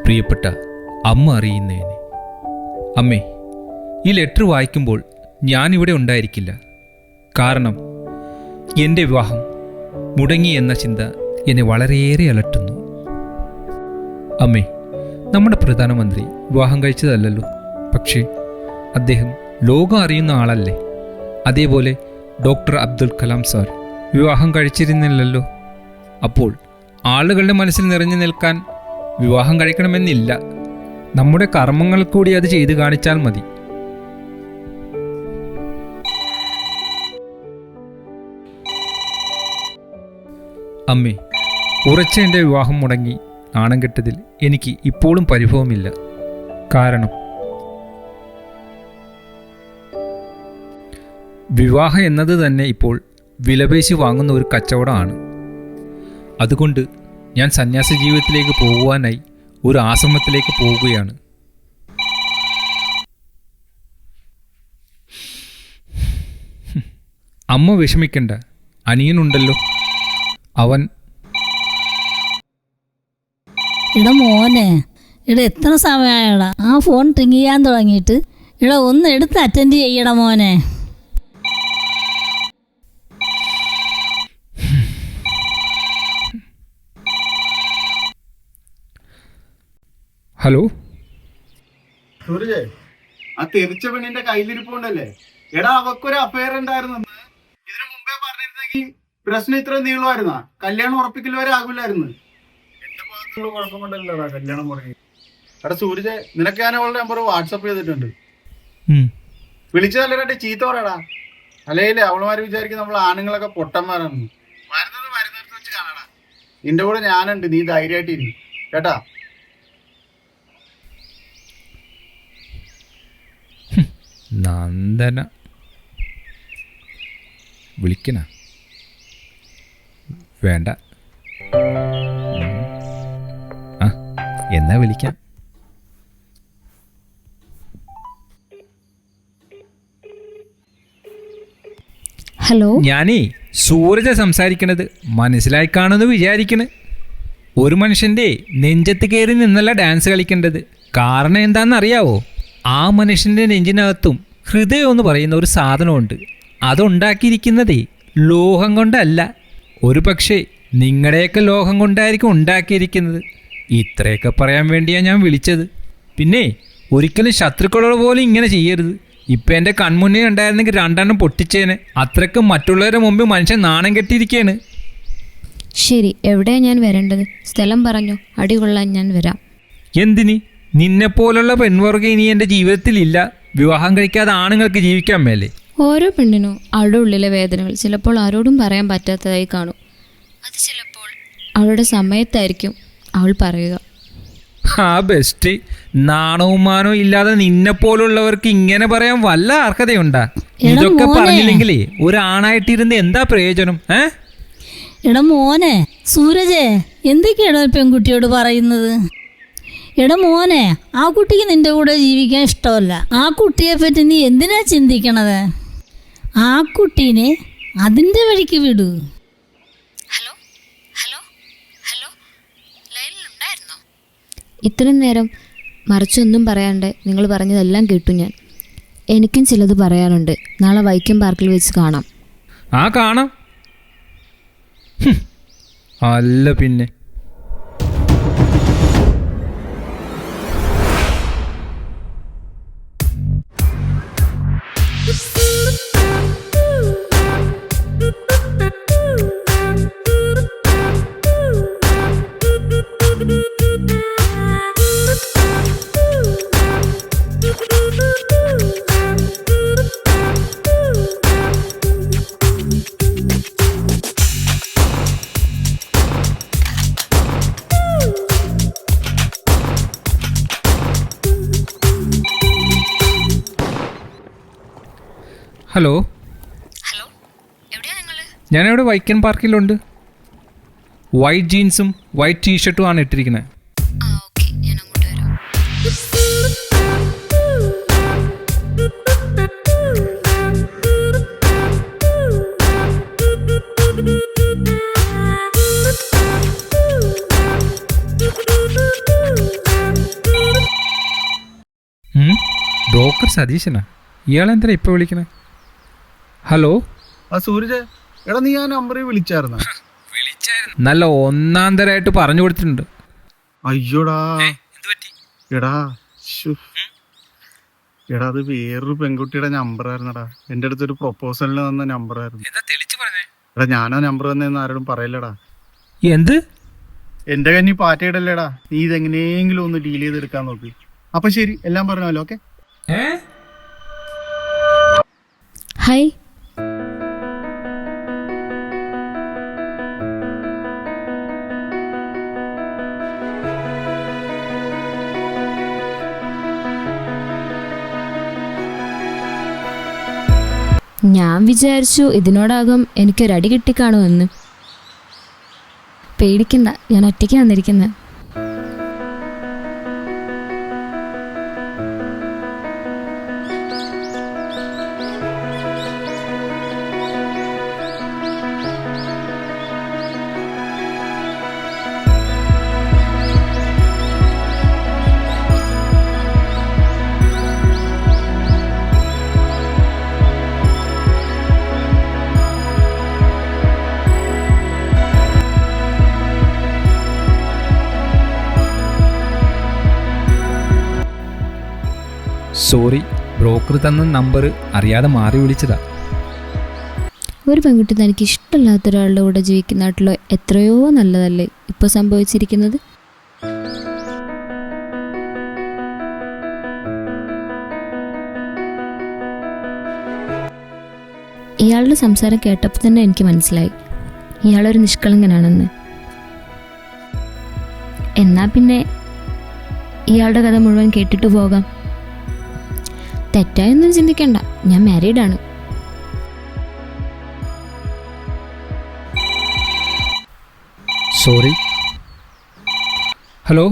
പ്രിയപ്പെട്ട അമ്മ അറിയുന്നേനെ. അമ്മേ, ഈ ലെറ്റർ വായിക്കുമ്പോൾ ഞാനിവിടെ ഉണ്ടായിരിക്കില്ല. കാരണം എൻ്റെ വിവാഹം മുടങ്ങി എന്ന ചിന്ത എന്നെ വളരെയേറെ അലട്ടുന്നു. അമ്മേ, നമ്മുടെ പ്രധാനമന്ത്രി വിവാഹം കഴിച്ചതല്ലല്ലോ, പക്ഷേ അദ്ദേഹം ലോകം അറിയുന്ന ആളല്ലേ. അതേപോലെ ഡോക്ടർ അബ്ദുൽ കലാം സാർ വിവാഹം കഴിച്ചിരുന്നില്ലല്ലോ. അപ്പോൾ ആളുകളുടെ മനസ്സിൽ നിറഞ്ഞു നിൽക്കാൻ വിവാഹം കഴിക്കണമെന്നില്ല. നമ്മുടെ കർമ്മങ്ങൾ കൂടി അത് ചെയ്തു കാണിച്ചാൽ മതി. അമ്മേ, ഉറച്ച എൻ്റെ വിവാഹം മുടങ്ങി നാണം കെട്ടതിൽ എനിക്ക് ഇപ്പോഴും പരിഭവമില്ല. കാരണം വിവാഹം എന്നത് തന്നെ ഇപ്പോൾ വിലപേശി വാങ്ങുന്ന ഒരു കച്ചവടമാണ്. അതുകൊണ്ട് ഞാൻ സന്യാസ ജീവിതത്തിലേക്ക് പോകുവാനായി ഒരു ആശ്രമത്തിലേക്ക് പോവുകയാണ്. അമ്മ വിഷമിക്കണ്ട, അനിയനുണ്ടല്ലോ. അവൻ മോനെ, എത്ര സമയമായടാ ആ ഫോൺ റിങ് ചെയ്യാൻ തുടങ്ങിയിട്ട്? ഒന്ന് എടുത്ത് അറ്റൻഡ് ചെയ്യടാ മോനെ. ഹലോ സൂരജ്, ആ തിരിച്ച പെണ്ണിന്റെ കയ്യിലിരിപ്പുണ്ടല്ലേ? എടാ, അവക്കൊരു അഫയർ ഉണ്ടായിരുന്നു. ഇതിനു മുമ്പേ പറഞ്ഞിരുന്നെങ്കിൽ പ്രശ്നം ഇത്ര നീളുമായിരുന്നാ? കല്യാണം ഉറപ്പിക്കൽ വരെ ആകില്ലായിരുന്നു. എന്റെ ഭാഗത്തുള്ള കുഴപ്പമുണ്ടല്ലോടാ കല്യാണം മുടങ്ങി. എടാ സൂരജ്, നിനക്ക് ഞാൻ അവളുടെ നമ്പർ വാട്സപ്പ് ചെയ്തിട്ടുണ്ട്. വിളിച്ചതല്ലേ ചീത്ത പറയടാ. അല്ലേലേ അവളുമാര് വിചാരിക്കും നമ്മൾ ആണുങ്ങളൊക്കെ പൊട്ടന്മാരാണെന്ന്. മരുന്നിടത്ത് വെച്ച് കാണാടാ. നിന്റെ കൂടെ ഞാനുണ്ട്, നീ ധൈര്യമായിട്ടിരി കേട്ടാ. നന്ദന വിളിക്കണ? വേണ്ട. ആ, എന്നാ വിളിക്കാം. ഹലോ, ഞാനേ സൂരജ സംസാരിക്കണത്. മനസ്സിലായി കാണുമെന്ന് വിചാരിക്കണ്. ഒരു മനുഷ്യൻ്റെ നെഞ്ചത്ത് കയറി നിന്നല്ല ഡാൻസ് കളിക്കേണ്ടത്. കാരണം എന്താണെന്നറിയാവോ? ആ മനുഷ്യൻ്റെ നെഞ്ചിനകത്തും ഹൃദയം എന്ന് പറയുന്ന ഒരു സാധനമുണ്ട്. അതുണ്ടാക്കിയിരിക്കുന്നതേ ലോഹം കൊണ്ടല്ല. ഒരു പക്ഷേ നിങ്ങളുടെയൊക്കെ ലോഹം കൊണ്ടായിരിക്കും ഉണ്ടാക്കിയിരിക്കുന്നത്. ഇത്രയൊക്കെ പറയാൻ വേണ്ടിയാണ് ഞാൻ വിളിച്ചത്. പിന്നെ ഒരിക്കലും ശത്രുക്കളോട് പോലും ഇങ്ങനെ ചെയ്യരുത്. ഇപ്പം എൻ്റെ കൺമുന്നേ ഉണ്ടായിരുന്നെങ്കിൽ 2 എണ്ണം പൊട്ടിച്ചേനെ. അത്രയ്ക്ക് മറ്റുള്ളവരുടെ മുമ്പിൽ മനുഷ്യൻ നാണം കെട്ടിയിരിക്കുകയാണ്. ശരി, എവിടെയാണ് ഞാൻ വരേണ്ടത്? സ്ഥലം പറഞ്ഞു, അടികൊള്ളാൻ ഞാൻ വരാം. എന്തിന്? നിന്നെപ്പോലുള്ള പെൺവർഗം ഇനി എൻ്റെ ജീവിതത്തിലില്ല. വിവാഹം കഴിക്കാതെ ആണുങ്ങൾക്ക് ജീവിക്കാൻ മേലെ. ഓരോ പെണ്ണിനും അവളുടെ ഉള്ളിലെ വേദനകൾ ചിലപ്പോൾ ആരോടും പറയാൻ പറ്റാത്തതായി കാണും. അത് ചിലപ്പോൾ അവളുടെ സമയത്തായിരിക്കും അവൾ പറയുക. ആ ബെസ്റ്റ്. നാണവും മാനവും ഇല്ലാതെ നിന്നെപ്പോലുള്ളവർക്ക് ഇങ്ങനെ പറയാൻ വല്ല അർഹതയുണ്ടാ? ഇതൊക്കെ പറഞ്ഞില്ലെങ്കിലേ ഒരാണായിട്ടിരുന്ന് എന്താ പ്രയോജനം? എടാ മോനെ, സൂരജേ, എന്തൊക്കെയാണോ പെൺകുട്ടിയോട് പറയുന്നത്? എടാ മോനെ, ആ കുട്ടിക്ക് നിന്റെ കൂടെ ജീവിക്കാൻ ഇഷ്ടമല്ല. ആ കുട്ടിയെ പറ്റി നീ എന്തിനാ ചിന്തിക്കണത്? ആ കുട്ടീനെ അതിൻ്റെ വഴിക്ക് വിടൂ. ഹലോ ഹലോ ഹലോ, ലൈനിലുണ്ടായിരുന്നോ? ഇത്രയും നേരം മറിച്ചൊന്നും പറയാണ്ട് നിങ്ങൾ പറഞ്ഞതെല്ലാം കേട്ടു ഞാൻ. എനിക്കും ചിലത് പറയാനുണ്ട്. നാളെ വൈക്കം പാർക്കിൽ വെച്ച് കാണാം. ആ കാണാം. അല്ല പിന്നെ. ഹലോ ഹലോ, എവിടെയാ നിങ്ങൾ? ഞാനിവിടെ വൈക്കം പാർക്കിലുണ്ട്. വൈറ്റ് ജീൻസും വൈറ്റ് ടീഷർട്ടും ആണ് ഇട്ടിരിക്കുന്നത്. ആ ഓക്കെ, ഞാൻ അങ്ങോട്ട് വരാം. ബ്രോക്കർ സതീശനാ? ഇയാളെന്താ ഇപ്പോൾ വിളിക്കണേ? ഹലോ. ആ സൂരജ്, എടാ നീ ആ നമ്പറിൽ വിളിച്ചായിരുന്ന? നല്ല ഒന്നാം തരമായിട്ട് പറഞ്ഞു കൊടുത്തിട്ടുണ്ട്. അയ്യോടാ എടാ എടാ അത് വേറൊരു പെൺകുട്ടിയുടെ നമ്പറായിരുന്നടാ. എൻ്റെ അടുത്തൊരു പ്രൊപ്പോസലിന് തന്ന നമ്പറായിരുന്നു. എടാ ഞാനാ നമ്പർ തന്നെന്ന് ആരോടും പറയില്ലടാ. എന്ത്? എന്റെ കന്നി പാറ്റയിടല്ലേടാ. നീ ഇതെങ്ങനെയെങ്കിലും ഒന്ന് ഡീൽ ചെയ്തെടുക്കാൻ നോക്ക്. അപ്പൊ ശരി, എല്ലാം പറഞ്ഞല്ലോ. ഓക്കെ. ഹായ്. ഞാൻ വിചാരിച്ചു ഇതിനോടകം എനിക്കൊരടി കിട്ടിക്കാണുമെന്ന്. പേടിക്കണ്ട, ഞാൻ ഒറ്റയ്ക്ക് വന്നിരിക്കുന്നത്. സോറി, ബ്രോക്കർ തന്ന നമ്പർ അറിയാതെ മാറി വിളിച്ചതാ. ഒരു പെൺകുട്ടി തനിക്ക് ഇഷ്ടമില്ലാത്ത ഒരാളുടെ കൂടെ ജീവിക്കുന്നതായിട്ടുള്ള എത്രയോ നല്ലതല്ലേ ഇപ്പോൾ സംഭവിച്ചിരിക്കുന്നത്. ഇയാളുടെ സംസാരം കേട്ടപ്പോൾ തന്നെ എനിക്ക് മനസ്സിലായി ഇയാളൊരു നിഷ്കളങ്കനാണെന്ന്. എന്നാ പിന്നെ ഇയാളുടെ കഥ മുഴുവൻ കേട്ടിട്ട് പോകാം. തെറ്റായൊന്നും ചിന്തിക്കണ്ട, ഞാൻ മാരീഡാണ്. സോറി. ഹലോ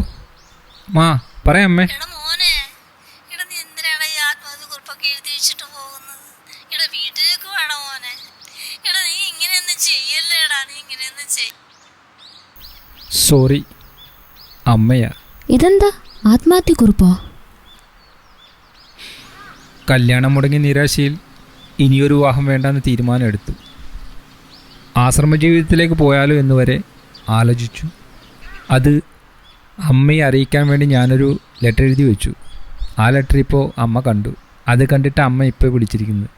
മാ, പറയാം അമ്മേ. എടാ മോനെ, എടാ നീ എന്തിനാണ് ഈ ആത്മഹത്യക്കുറിപ്പൊക്കെ എഴുതി വെച്ചിട്ട് പോകുന്നത്? എടാ വീട്ടിലേക്ക് വേണം മോനെ. എടാ നീ ഇങ്ങനെയൊന്നും ചെയ്യല്ലേടാ, നീ ഇങ്ങനെയൊന്നും സോറി അമ്മയാ. ഇതെന്താ ആത്മഹത്യക്കുറിപ്പോ? കല്യാണം മുടങ്ങിയ നിരാശയിൽ ഇനിയൊരു വിവാഹം വേണ്ടെന്ന് തീരുമാനമെടുത്തു. ആശ്രമ ജീവിതത്തിലേക്ക് പോയാലോ എന്നുവരെ ആലോചിച്ചു. അത് അമ്മയെ അറിയിക്കാൻ വേണ്ടി ഞാനൊരു ലെറ്റർ എഴുതി വെച്ചു. ആ ലെറ്റർ ഇപ്പോൾ അമ്മ കണ്ടു. അത് കണ്ടിട്ട് അമ്മ ഇപ്പോൾ വിളിച്ചിരിക്കുന്നത്.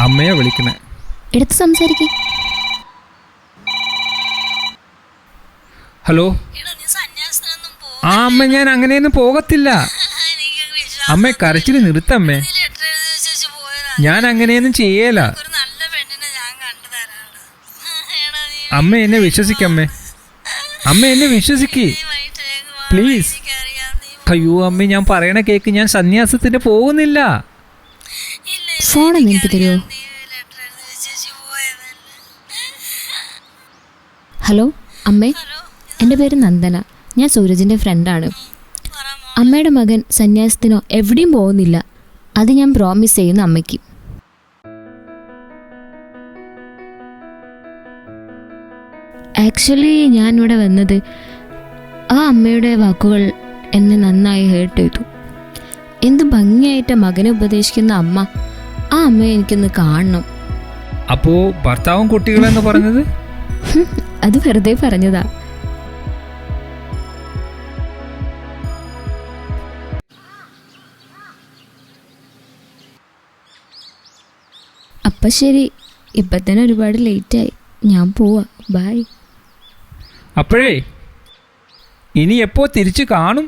അമ്മയെ വിളിക്കണേ. എടുത്ത് സംസാരിക്കേ. ഹലോ. എടാ നീ സന്യാസത്തിനൊന്നും ആ അമ്മ, ഞാൻ അങ്ങനെയൊന്നും പോകത്തില്ല. അമ്മ കരച്ചിൽ നിർത്തമ്മേ. ലെറ്റർ എഴുതി വെച്ചു പോയതാ. ഞാൻ അങ്ങനെയൊന്നും ചെയ്യല. ഒരു നല്ല പെണ്ണിനെ ഞാൻ കണ്ടു തരാണ്. എടാ നീ അമ്മ എന്നെ വിശ്വസിക്കമ്മേ. അമ്മ എന്നെ വിശ്വസിക്ക് വൈകിട്ടേക്ക് വാ. പ്ലീസ്. എനിക്കറിയാം നീ അയ്യോ അമ്മ, ഞാൻ പറയണ കേക്ക്. ഞാൻ സന്യാസത്തിന് പോകുന്നില്ല. ഇല്ല. ഫോണൊന്ന് എനിക്ക് തരുമോ? നീ ലെറ്റർ എഴുതി വെച്ചു പോയതല്ലേ. ഹലോ അമ്മേ, എൻ്റെ പേര് നന്ദന. ഞാൻ സൂരജിൻ്റെ ഫ്രണ്ടാണ്. അമ്മയുടെ മകൻ സന്യാസത്തിനോ എവിടെയും പോകുന്നില്ല. അത് ഞാൻ പ്രോമിസ് ചെയ്യുന്നു അമ്മയ്ക്ക്. ആക്ച്വലി ഞാൻ ഇവിടെ വന്നത് ആ അമ്മയുടെ വാക്കുകൾ എന്നെ നന്നായി ഹേർട്ട് ചെയ്തു. എന്ത് ഭംഗിയായിട്ട് മകനെ ഉപദേശിക്കുന്ന അമ്മ. ആ അമ്മയെ എനിക്കൊന്ന് കാണണം. അപ്പോ ഭർത്താവും കുട്ടികളെന്ന് പറഞ്ഞത്? അത് വെറുതെ പറഞ്ഞതാ. അപ്പം ശരി, ഇപ്പം തന്നെ ഒരുപാട് ലേറ്റായി. ഞാൻ പോവാ. ബൈ. അപ്പോഴേ ഇനി എപ്പോ തിരിച്ചു കാണും?